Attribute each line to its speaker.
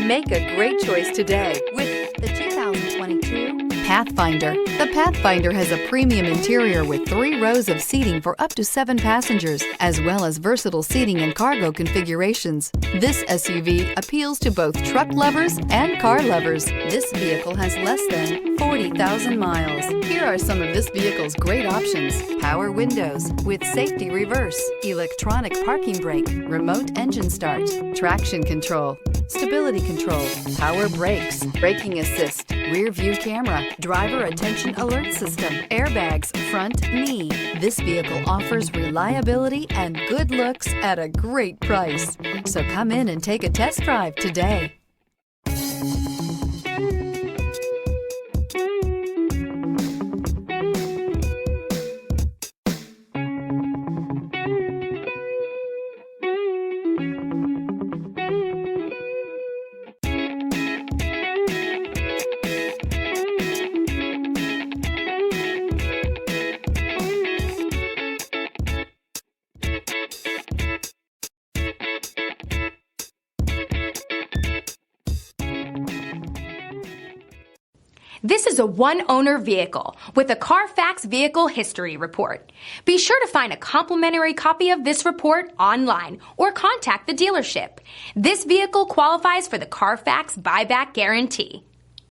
Speaker 1: Make a great choice today with the 2022 Pathfinder. The Pathfinder has a premium interior with 3 rows of seating for up to 7 passengers, as well as versatile seating and cargo configurations. This SUV appeals to both truck lovers and car lovers. This vehicle has less than 40,000 miles. Here are some of this vehicle's great options: power windows with safety reverse, electronic parking brake, remote engine start, traction control, stability control, power brakes, braking assist, rear view camera, driver attention alert system, airbags, front knee. This vehicle offers reliability and good looks at a great price. So come in and take a test drive today.
Speaker 2: This is a one-owner vehicle with a Carfax Vehicle History Report. Be sure to find a complimentary copy of this report online or contact the dealership. This vehicle qualifies for the Carfax Buyback Guarantee.